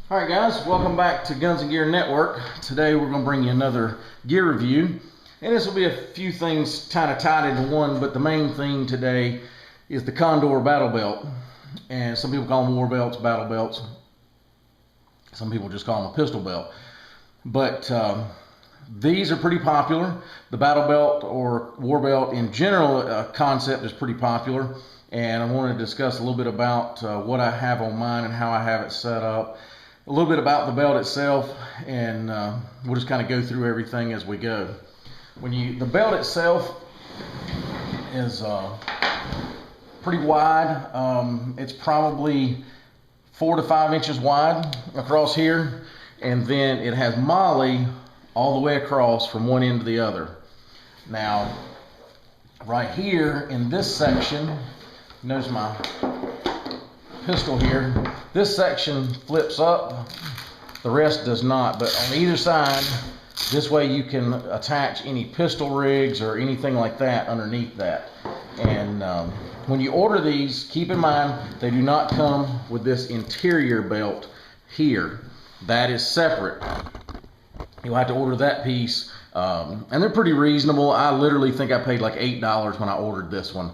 Alright guys, welcome back to Guns and Gear Network. Today we're going to bring you another gear review. And this will be a few things kind of tied into one, but the main theme today is the Condor Battle Belt. And some people call them war belts, battle belts. Some people just call them a pistol belt. But these are pretty popular. The battle belt or war belt in general concept is pretty popular. And I want to discuss a little bit about what I have on mine and how I have it set up. A little bit about the belt itself, and we'll just kind of go through everything as we go. The belt itself is pretty wide. It's probably 4 to 5 inches wide across here, and then it has molly all the way across from one end to the other. Now, right here in this section, notice my pistol here. This section flips up, the rest does not, but on either side, this way you can attach any pistol rigs or anything like that underneath that. And when you order these, keep in mind they do not come with this interior belt here. That is separate. You'll have to order that piece, and they're pretty reasonable. I literally think I paid like $8 when I ordered this one.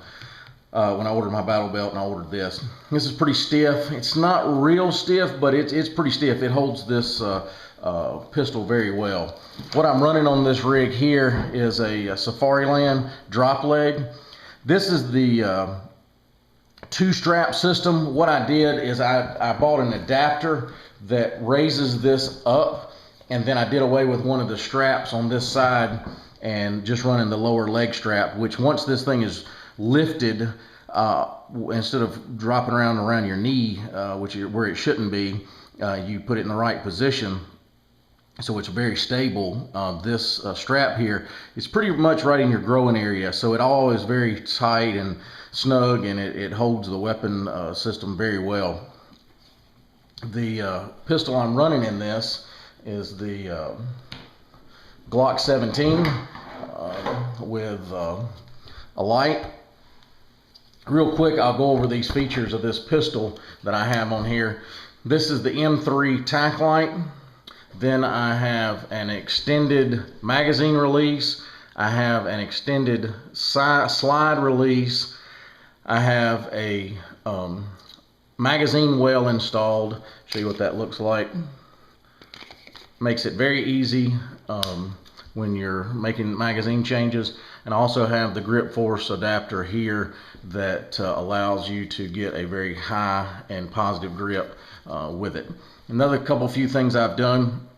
When I ordered my battle belt and I ordered this. This is pretty stiff. It's not real stiff, but it's pretty stiff. It holds this pistol very well. What I'm running on this rig here is a Safariland drop leg. This is the 2-strap system. What I did is I bought an adapter that raises this up, and then I did away with one of the straps on this side and just running the lower leg strap, which once this thing is lifted, instead of dropping around your knee, where it shouldn't be, you put it in the right position, so it's very stable. This strap here is pretty much right in your growing area, so it all is very tight and snug, and it holds the weapon system very well. The pistol I'm running in this is the Glock 17 with a light. Real quick, I'll go over these features of this pistol that I have on here. This is the M3 tack light. Then I have an extended magazine release. I have an extended slide release. I have a magazine well installed. Show you what that looks like. Makes it very easy when you're making magazine changes. And I also have the grip force adapter here that allows you to get a very high and positive grip with it. Another few things I've done,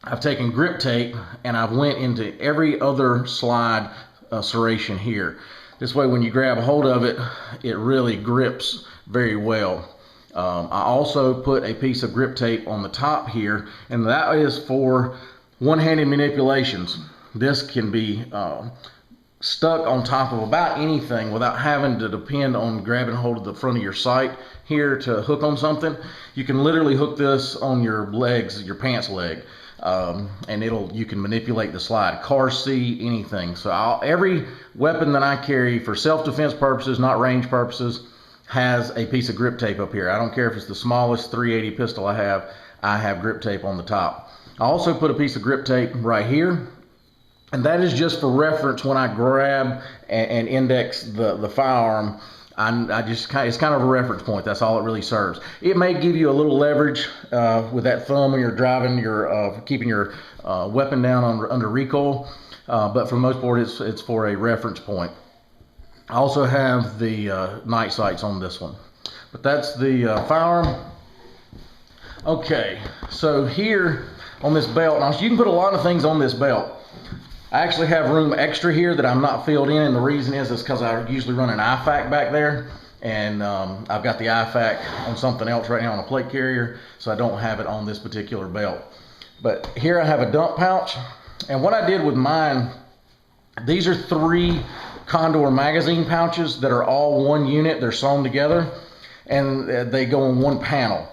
I've taken grip tape and I've went into every other slide serration here. This way when you grab a hold of it, it really grips very well. I also put a piece of grip tape on the top here, and that is for one-handed manipulations. This can be stuck on top of about anything without having to depend on grabbing hold of the front of your sight here to hook on something. You can literally hook this on your legs, your pants leg, and you can manipulate the slide, car seat, anything. So every weapon that I carry for self-defense purposes, not range purposes, has a piece of grip tape up here. I don't care if it's the smallest .380 pistol I have grip tape on the top. I also put a piece of grip tape right here, and that is just for reference when I grab and index the firearm. It's kind of a reference point. That's all it really serves. It may give you a little leverage with that thumb when you're driving, keeping your weapon down under recoil, but for the most part, it's for a reference point. I also have the night sights on this one, but that's the firearm. Okay, so here on this belt, now you can put a lot of things on this belt. I actually have room extra here that I'm not filled in, and the reason is because I usually run an IFAK back there, and I've got the IFAK on something else right now on a plate carrier, so I don't have it on this particular belt. But here I have a dump pouch, and what I did with mine, these are 3 Condor magazine pouches that are all one unit. They're sewn together, and they go on one panel.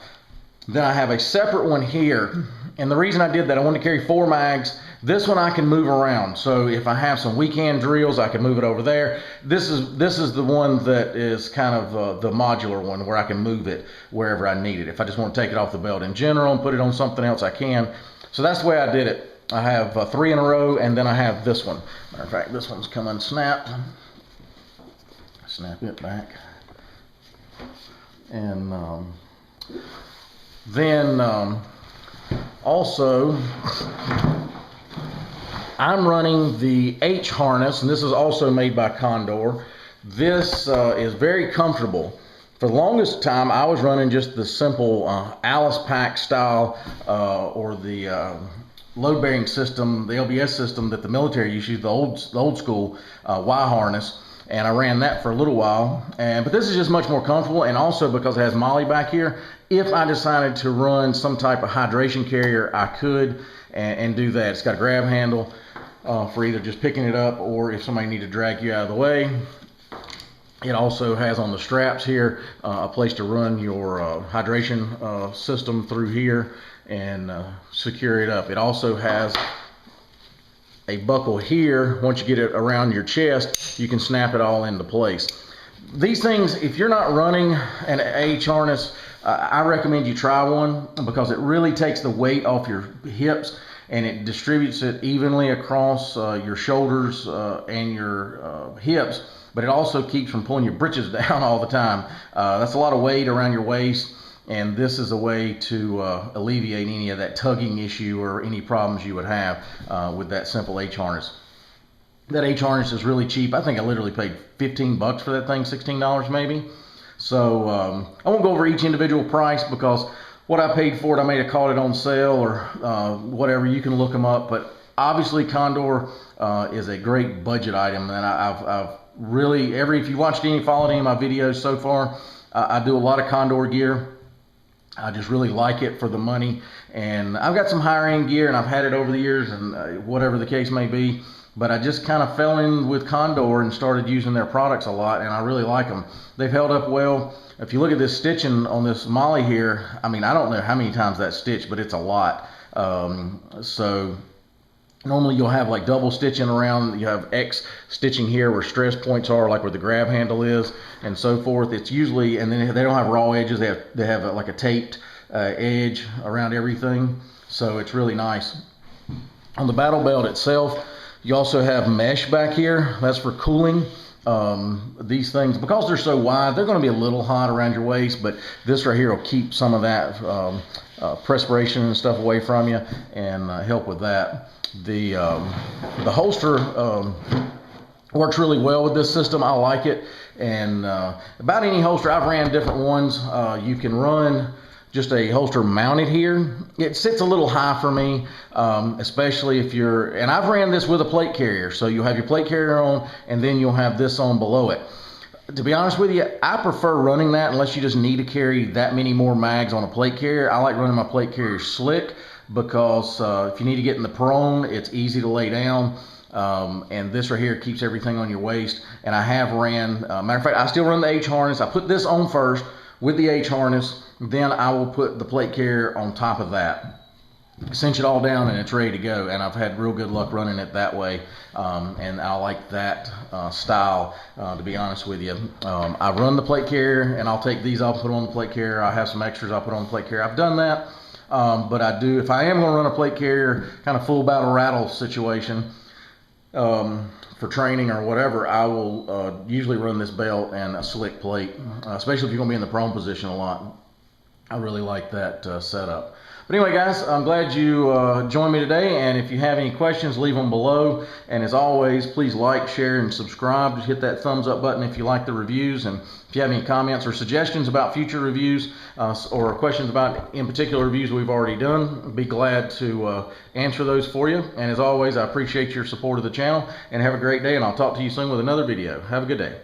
Then I have a separate one here, and the reason I did that, I wanted to carry 4 mags, This one I can move around. So if I have some weekend drills, I can move it over there. This is the one that is kind of the modular one where I can move it wherever I need it. If I just want to take it off the belt in general and put it on something else, I can. So that's the way I did it. I have 3 in a row, and then I have this one. Matter of fact, this one's coming snapped. Snap it back. And then also, I'm running the H harness, and this is also made by Condor. This is very comfortable. For the longest time, I was running just the simple Alice pack style or the load bearing system, the LBS system that the military uses, the old school Y harness, and I ran that for a little while. But this is just much more comfortable, and also because it has MOLLE back here, if I decided to run some type of hydration carrier, I could and do that. It's got a grab handle for either just picking it up or if somebody need to drag you out of the way. It also has on the straps here a place to run your hydration system through here and secure it up. It also has a buckle here. Once you get it around your chest, you can snap it all into place. These things, if you're not running an H harness, I recommend you try one because it really takes the weight off your hips and it distributes it evenly across your shoulders and your hips, but it also keeps from pulling your britches down all the time. That's a lot of weight around your waist, and this is a way to alleviate any of that tugging issue or any problems you would have with that simple H harness. That H harness is really cheap. I think I literally paid 15 bucks for that thing, $16 maybe. So I won't go over each individual price because what I paid for it, I may have caught it on sale or whatever. You can look them up, but obviously Condor is a great budget item, and I've really, if you watched followed any of my videos so far, I do a lot of Condor gear. I just really like it for the money, and I've got some higher end gear, and I've had it over the years, and whatever the case may be. But I just kind of fell in with Condor and started using their products a lot, and I really like them. They've held up well. If you look at this stitching on this MOLLE here, I mean, I don't know how many times that's stitched, but it's a lot. So normally you'll have like double stitching around. You have X stitching here where stress points are, like where the grab handle is, and so forth. It's usually, and then they don't have raw edges. They have like a taped edge around everything. So it's really nice. On the battle belt itself, you also have mesh back here. That's for cooling. These things, because they're so wide, they're going to be a little hot around your waist, but this right here will keep some of that perspiration and stuff away from you and help with that. The holster works really well with this system. I like it. And about any holster, I've ran different ones. You can run just a holster mounted here. It sits a little high for me, especially if you're, and I've ran this with a plate carrier. So you'll have your plate carrier on, and then you'll have this on below it. To be honest with you, I prefer running that unless you just need to carry that many more mags on a plate carrier. I like running my plate carrier slick because if you need to get in the prone, it's easy to lay down. And this right here keeps everything on your waist. And I have ran, matter of fact, I still run the H harness. I put this on first with the H harness, then I will put the plate carrier on top of that. Cinch it all down and it's ready to go, and I've had real good luck running it that way, and I like that style, to be honest with you. I run the plate carrier, and I'll take these, I'll put on the plate carrier. I have some extras I'll put on the plate carrier. I've done that, but I do, if I am going to run a plate carrier, kind of full battle rattle situation, for training or whatever, I will usually run this belt and a slick plate, especially if you're going to be in the prone position a lot. I really like that setup. But anyway, guys, I'm glad you joined me today, and if you have any questions, leave them below. And as always, please like, share, and subscribe. Just hit that thumbs up button if you like the reviews, and if you have any comments or suggestions about future reviews or questions about in particular reviews we've already done, I'd be glad to answer those for you. And as always, I appreciate your support of the channel, and have a great day, and I'll talk to you soon with another video. Have a good day.